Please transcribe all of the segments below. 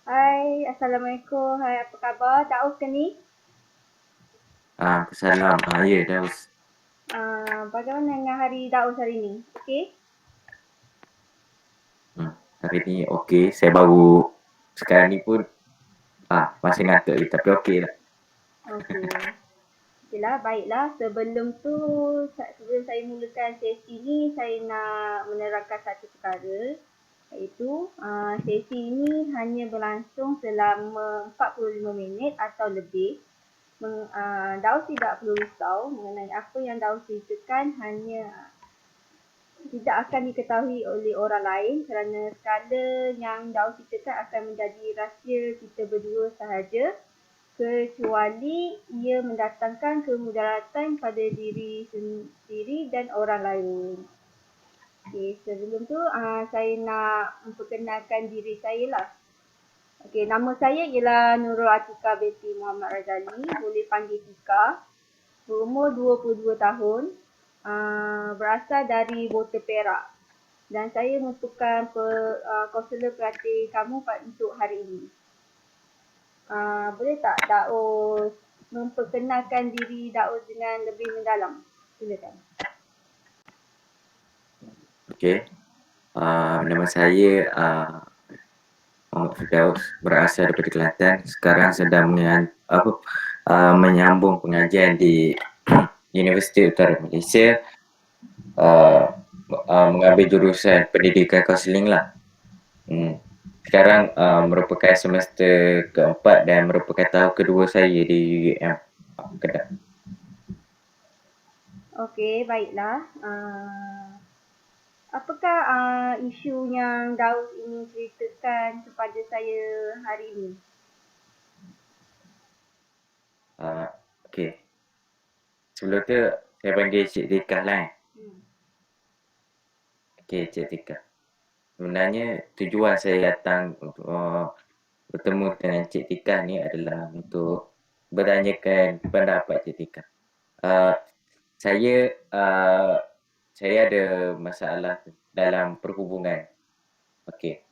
Hai, Assalamualaikum. Hai, apa khabar? Daus ke ni? Salam. Ya, Daus. Bagaimana dengan hari Daus hari ni? Okey? Hari ni okey. Saya baru sekarang ni pun masih ngantuk lagi tapi okey lah. Okey. Okeylah, baiklah. Sebelum saya mulakan sesi ni, saya nak menerangkan satu perkara. Iaitu, sesi ini hanya berlangsung selama 45 minit atau lebih. Daus tidak perlu risau mengenai apa yang Daus ceritakan hanya tidak akan diketahui oleh orang lain kerana skala yang Daus ceritakan akan menjadi rahsia kita berdua sahaja kecuali ia mendatangkan kemudaratan pada diri sendiri dan orang lain. Okey, sebelum tu saya nak memperkenalkan diri saya lah. Okey, nama saya ialah Nurul Atika binti Muhammad Razali, boleh panggil Tika. Berumur 22 tahun, berasal dari Bota Perak. Dan saya merupakan kaunselor pelatih kamu untuk hari ini. Boleh tak Daus memperkenalkan diri Daus dengan lebih mendalam? Silakan. Okey. Nama saya Muhammad Firdaus, berasal daripada Kelantan. Sekarang sedang menyambung pengajian di Universiti Utara Malaysia. Mengambil jurusan pendidikan kaunseling lah. Sekarang merupakan semester keempat dan merupakan tahun kedua saya di UUM Kedah. Okey, baiklah. Apakah isu yang Daus ingin ceritakan kepada saya hari ini? Okey. Sebelum tu saya panggil Cik Tika lah. Okey, Cik Tika. Sebenarnya tujuan saya datang untuk bertemu dengan Cik Tika ni adalah untuk bertanyakan pendapat Cik Tika. Uh, saya uh, saya ada masalah dalam perhubungan. Okey.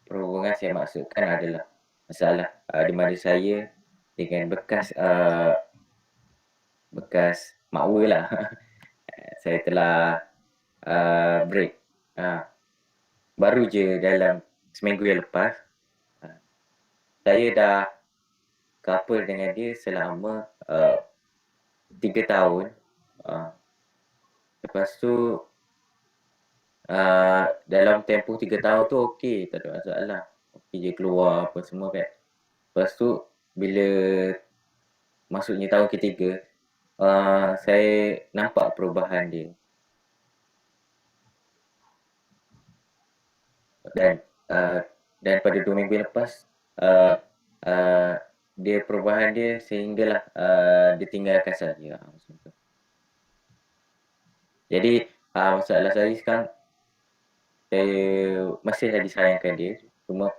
Perhubungan saya maksudkan adalah masalah di mana saya dengan bekas makwa lah. Saya telah break. Baru je dalam seminggu yang lepas. Saya dah couple dengan dia selama 3 tahun. Lepas tu dalam tempoh 3 tahun tu okey, tak ada masalah. Okey je keluar apa semua kan. Lepas tu bila masuknya tahun ketiga, saya nampak perubahan dia. Dan uh, dan pada 2 minggu lepas uh, uh, dia perubahan dia sehinggalah dia tinggalkan saya. Jadi masalah saya sekarang, saya masih lagi sayangkan dia, cuma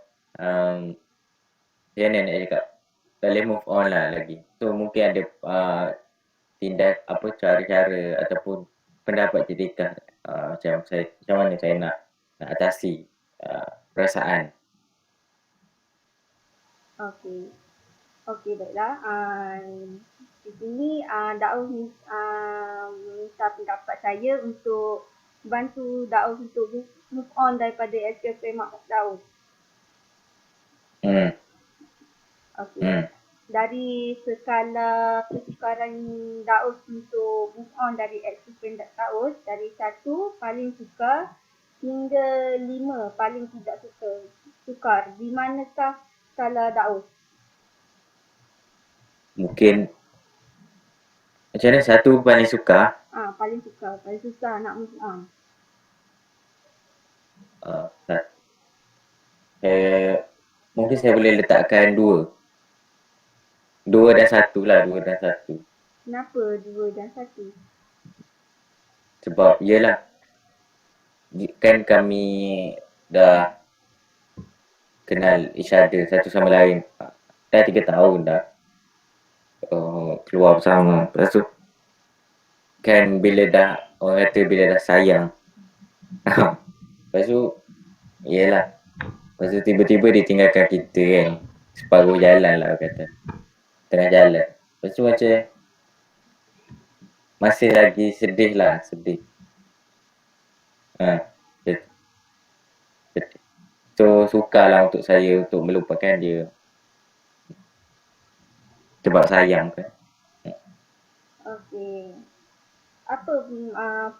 dia nak cakap tak boleh move on lah lagi. So mungkin ada tindak apa cara-cara ataupun pendapat Tika macam mana saya nak atasi perasaan. Okey. Okey, baiklah. Di sini Daus minta pendapat saya untuk bantu Daus untuk move on daripada SKP Mak Daus. Hmm. Okey. Dari skala kesukaran Daus untuk move on dari SKP Daus, dari 1 paling suka hingga 5 paling tidak sukar. Di manakah skala Daus? Mungkin macam mana satu paling suka? Paling susah nak move on. Mungkin saya boleh letakkan dua. Dua dan satu lah, dua dan satu. Kenapa 2 dan 1? Sebab yelah, kan kami dah kenal each other satu sama lain. Dah 3 tahun dah keluar bersama. Lepas tu kan bila dah, orang kata bila dah sayang. Lepas tu, yelah, Lepas tu tiba-tiba dia tinggalkan kita kan. Separuh jalan lah kata. Tengah jalan. Lepas tu macam masih lagi sedih lah, sedih. Sedih. So sukarlah untuk saya untuk melupakan dia. Sebab sayang kan. Okey. Apa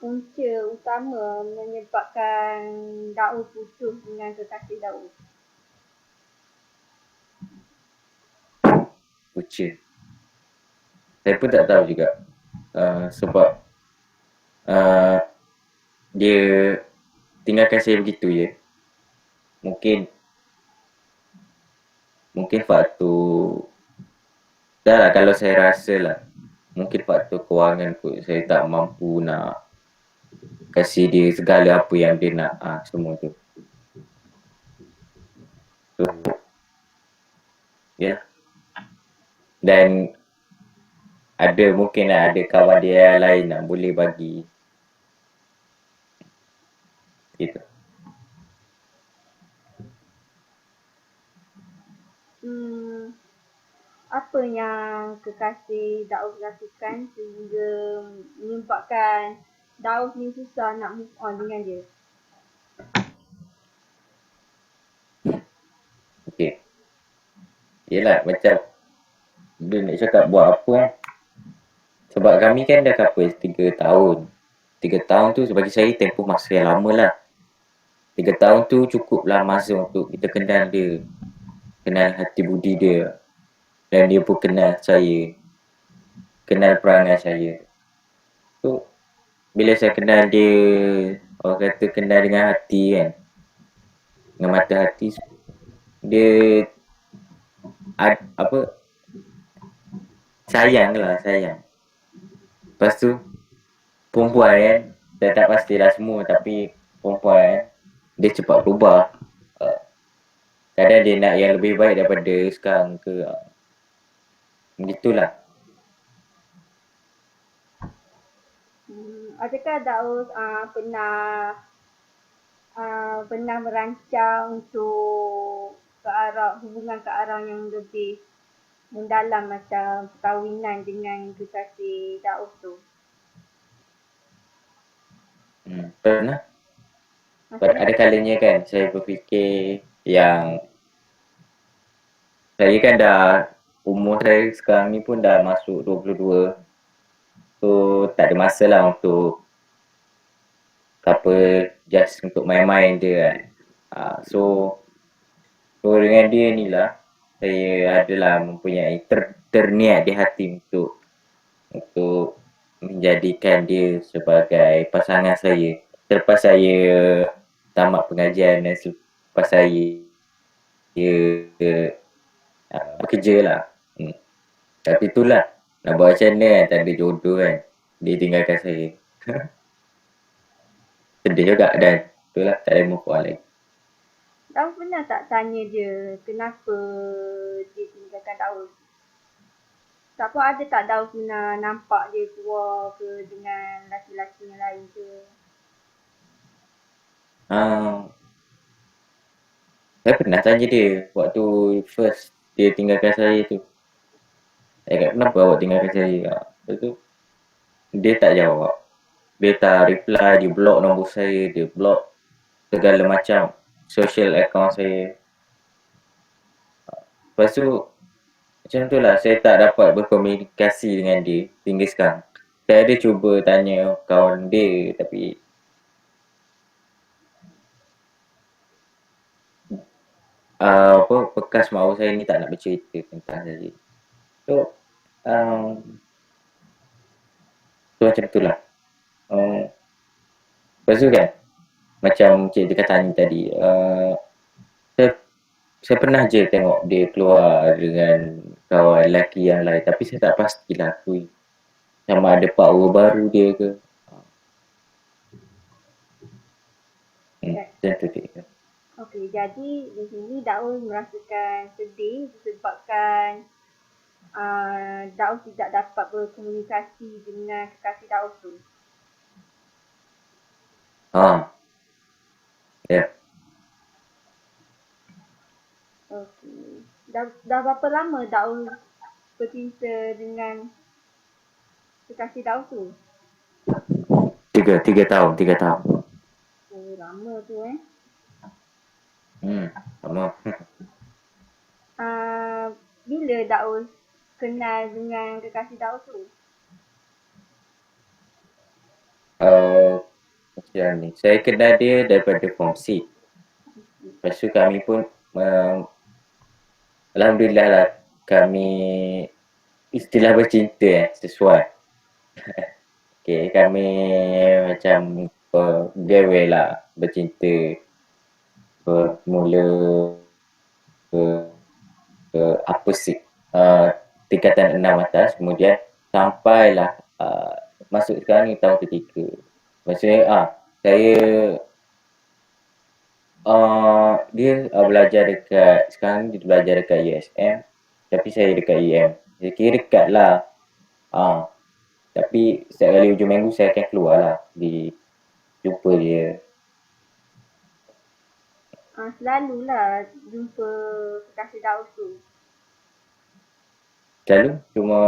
punca utama menyebabkan Daud putus dengan kekasih Daud? Punca. Saya pun tak tahu juga. Sebab uh, dia tinggalkan saya begitu je. Mungkin faktor dah lah kalau saya rasa lah. Mungkin faktor kewangan kot. Saya tak mampu nak kasih dia segala apa yang dia nak. Semua tu. So, ya. Dan mungkin lah ada kawan dia yang lain nak boleh bagi. Gitu. Apa yang kekasih Daud lakukan sehingga menyebabkan Daud ni susah nak move on dengan dia? Okay. Yelah macam dia nak cakap buat apa Sebab kami kan dah couple 3 tahun. 3 tahun tu bagi saya tempoh masa yang lama lah. 3 tahun tu cukuplah masa untuk kita kenal dia. Kenal hati budi dia. Dan dia pun kenal saya. Kenal perangai saya. So, bila saya kenal dia, orang kata kenal dengan hati kan. Dengan mata hati. Dia sayang lah, sayang. Lepas tu, perempuan kan, saya tak pastilah semua tapi perempuan dia cepat berubah. Kadang dia nak yang lebih baik daripada sekarang ke. Begitulah. Adakah Daud pernah merancang untuk hubungan ke arah yang lebih mendalam macam perkahwinan dengan kekasih Daud tu? Pernah. Ada kalanya kan saya berfikir yang saya kan dah umur saya sekarang ni pun dah masuk 22. So tak ada masa lah untuk just untuk main-main je kan. So dengan dia ni lah saya adalah mempunyai terniat di hati untuk menjadikan dia sebagai pasangan saya. Selepas saya tamat pengajian dan selepas saya bekerja lah. Tapi itulah, nak buat macam mana kan, tak ada jodoh kan. Dia tinggalkan saya. Sedih juga dan itulah, tak ada move on lagi. Daud pernah tak tanya dia kenapa dia tinggalkan Daud? Tak apa, ada tak Daud pernah nampak dia keluar ke dengan laki-laki yang lain ke? Saya pernah tanya dia waktu first dia tinggalkan saya tu. Saya kata kenapa awak tinggalkan saya? Lepas tu dia tak jawab. Dia tak reply, dia block nombor saya, dia block segala macam social account saya. Lepas tu macam tu lah, saya tak dapat berkomunikasi dengan dia hingga sekarang. Saya ada cuba tanya kawan dia tapi bekas mak saya ni tak nak bercerita tentang saya. So macam tu lah. Lepas tu kan macam cik dia kata tadi, saya pernah je tengok dia keluar dengan kawan lelaki yang lain tapi saya tak pastilah tu sama ada power baru dia ke. Macam tu dia. Okey, jadi di sini Daud merasakan sedih disebabkan Daud tidak dapat berkomunikasi dengan kekasih Daud tu. Ya. Okey. Dah berapa lama Daus bercinta dengan kekasih Daus tu? Tiga tahun, 3 tahun. Oh, lama tu Lama. Bila Daus kenal dengan kekasih Daus tu? Macam ni. Saya kenal dia daripada Form 6. Lepas tu kami pun Alhamdulillah lah kami istilah bercinta sesuai. Okay, kami macam gawe lah bercinta bermula apa sih tingkatan 6 atas, kemudian sampailah masuk sekarang ni tahun ketiga. Maksudnya saya dia belajar dekat sekarang dia belajar dekat USM, tapi saya dekat UM. Saya kira dekat lah. Tapi setiap kali hujung minggu saya akan keluar lah di jumpa dia. Selalulah jumpa kekasih Daus tu. Selalu cuma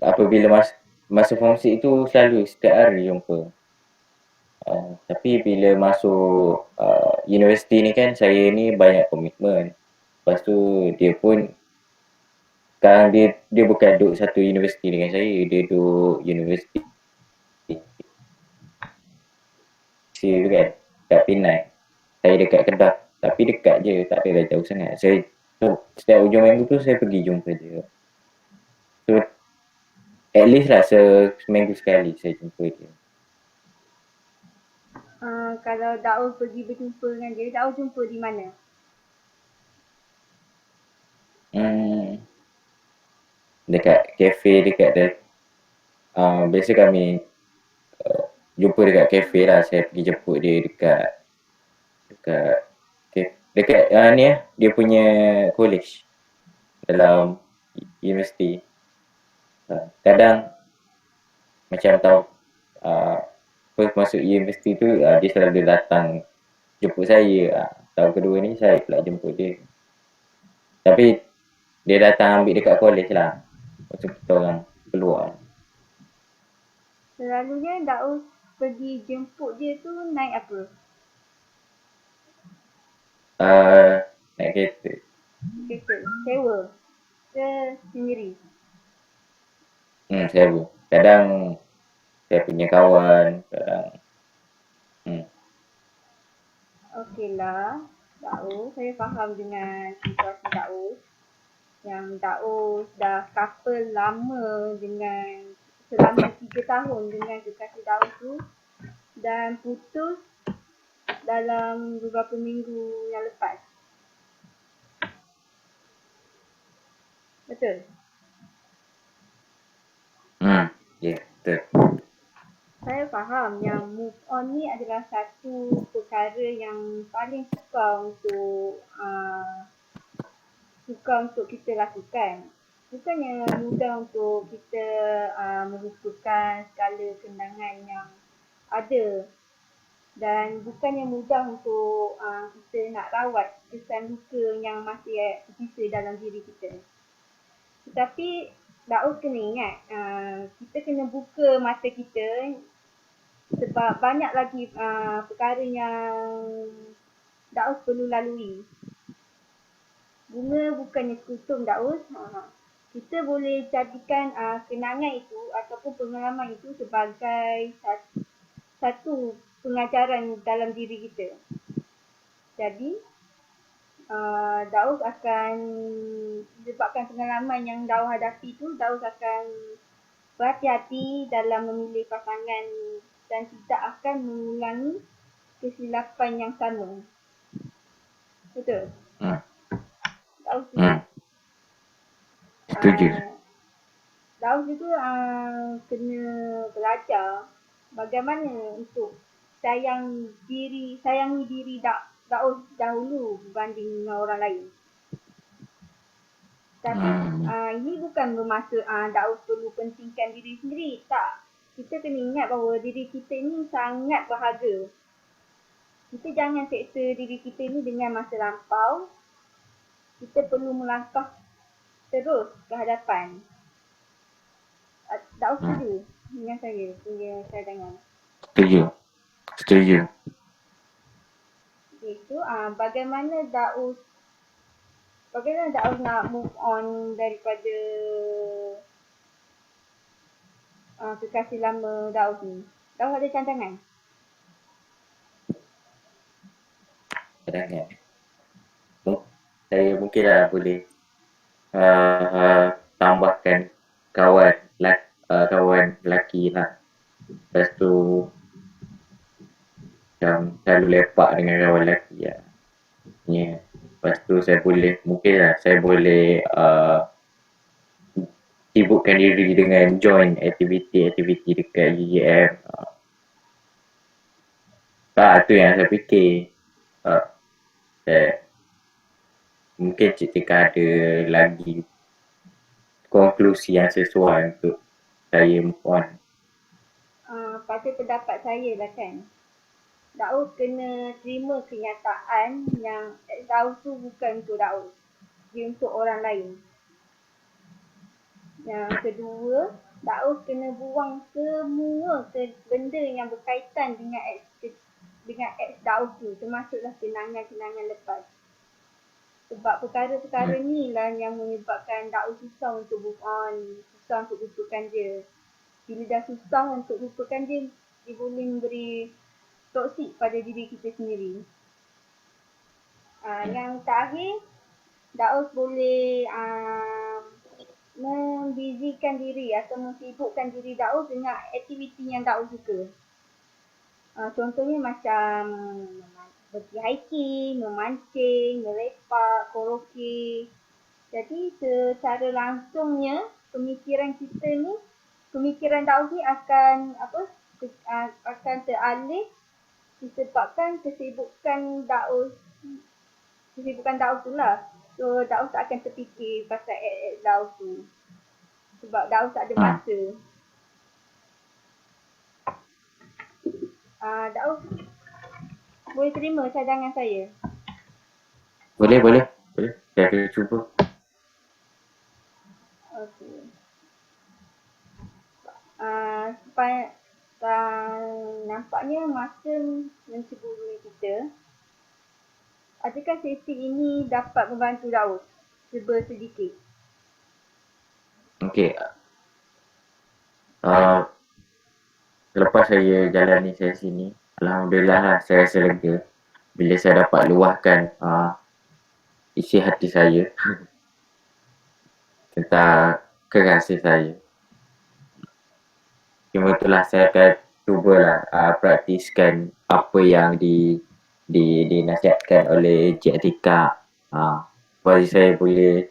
apabila masa form 6 itu selalu setiap hari jumpa. Tapi bila masuk universiti ni kan saya ni banyak komitmen. Lepas tu dia pun sekarang dia bukan duduk satu universiti dengan saya, dia duduk universiti tu kan, dekat Penang. Saya dekat Kedah, tapi dekat je, tak adalah jauh sangat. Saya setiap hujung minggu tu saya pergi jumpa dia. So at least lah seminggu sekali saya jumpa dia. Kalau Daus pergi berjumpa dengan dia, Daus jumpa di mana? Dekat kafe dekat dia. Biasa kami jumpa dekat kafe lah. Saya pergi jemput dia dekat ni dia punya college dalam universiti. Kadang macam tahu first masuk universiti tu dia selalu datang jemput saya. Tahun kedua ni saya pula jemput dia. Tapi dia datang ambil dekat college lah. Macam kita orang keluar. Selalunya Daus pergi jemput dia tu naik apa? Naik kereta. Kereta? Sewa? Ke sendiri? Sewa. Kadang saya punya kawan, kadang Okeylah, Daus. Saya faham dengan situasi Daus. Yang Daus dah couple lama dengan selama 3 tahun dengan kekasih Daus tu dan putus dalam beberapa minggu yang lepas. Betul? Ya, betul. Saya faham yang move on ni adalah satu perkara yang paling sukar untuk kita lakukan. Bukannya mudah untuk kita melupakan segala kenangan yang ada dan bukannya mudah untuk kita nak rawat kesan luka yang masih tersisa dalam diri kita. Tetapi Daus kena ingat, kita kena buka mata kita sebab banyak lagi perkara yang Daus perlu lalui. Bunga bukannya sekutum Daus. Kita boleh jadikan kenangan itu ataupun pengalaman itu sebagai satu pengajaran dalam diri kita. Jadi, Daus akan disebabkan pengalaman yang Daus hadapi itu, Daus akan berhati-hati dalam memilih pasangan dan tidak akan mengulangi kesilapan yang sama. Betul? Daus setuju? Setuju. Daus juga kena belajar bagaimana untuk sayangi diri Daus dahulu berbanding dengan orang lain. Tapi ini bukan bermaksud Daus perlu pentingkan diri sendiri. Tak. Kita kena ingat bahawa diri kita ni sangat berharga. Kita jangan seksa diri kita ni dengan masa lampau. Kita perlu melangkah terus ke hadapan. Tak setuju dengan saya punya cadangan. Setuju. Setuju. Itu bagaimana Daus nak move on daripada kekasih lama Daus ni? Daus ada cadangan? Cadangan. Saya mungkinlah boleh tambahkan kawan lelaki lah. Lepas tu macam selalu lepak dengan kawan lelaki lah. Yeah. Lepas tu saya boleh sibukkan diri dengan join aktiviti dekat GGM. Tu yang saya fikir. Mungkin Cik Tika ada lagi konklusi yang sesuai untuk saya move on. Pada pendapat saya lah kan, Daus kena terima kenyataan yang Daus tu bukan untuk Daus. Dia untuk orang lain. Yang kedua, Daus kena buang semua benda yang berkaitan dengan ex Daus tu, termasuklah kenangan-kenangan lepas. Sebab perkara-perkara ni lah yang menyebabkan Daus susah untuk move on, susah untuk lupakan dia. Bila dah susah untuk lupakan dia, dia boleh memberi toksik pada diri kita sendiri. Yang terakhir, Daus boleh membizikan diri atau mensibukkan diri Daus dengan aktiviti yang Daus suka. Contohnya macam pergi hiking, memancing, melepak, karaoke. Jadi secara langsungnya pemikiran Daus ni akan teralih disebabkan kesibukan Daus tu lah. So Daus tak akan terfikir pasal Daus tu. Sebab Daus tak ada masa. Daus boleh terima cadangan saya? Boleh. Saya akan cuba. Okey. Nampaknya masa menceburui kita. Adakah sesi ini dapat membantu Daus sedikit? Okey. Selepas saya jalani sesi ni, alhamdulillah lah saya rasa lega bila saya dapat luahkan isi hati saya tentang kekasih saya. Cuma itulah saya akan cubalah praktiskan apa yang dinasihatkan oleh Cik Atika. Supaya saya boleh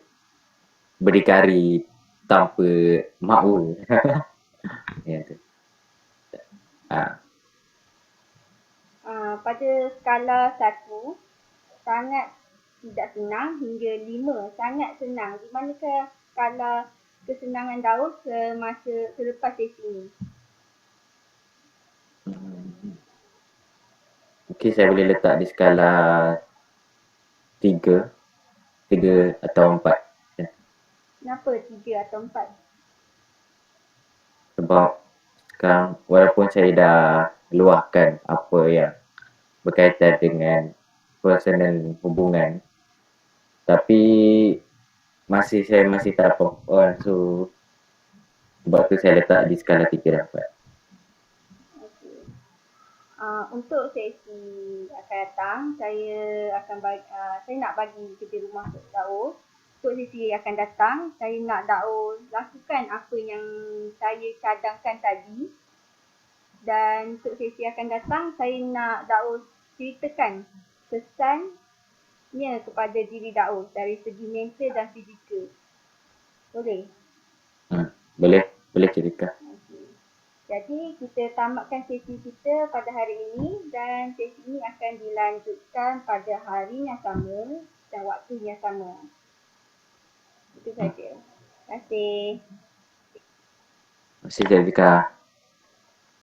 berdikari tanpa makmur. Ya tu. Pada skala 1, sangat tidak senang, hingga 5, sangat senang. Di manakah skala kesenangan Daus selepas sesi ini? Mungkin saya boleh letak di skala 3 atau 4. Kenapa 3 atau 4? Sebab sekarang walaupun saya dah luahkan apa yang berkaitan dengan personal hubungan, tapi saya masih tak apa. So sebab tu saya letak di skala 3 dan 4. Untuk sesi akan datang, saya nak bagi kerja rumah untuk Daus. Untuk sesi akan datang, saya nak Daus lakukan apa yang saya cadangkan tadi. Dan untuk sesi akan datang, saya nak Daus ceritakan pesannya kepada diri Daus dari segi mental dan fizikal. Boleh? Boleh cerita. Jadi kita tamatkan sesi kita pada hari ini dan sesi ini akan dilanjutkan pada hari yang sama dan waktu yang sama. Itu saja. Terima kasih. Terima kasih, Cik Atika.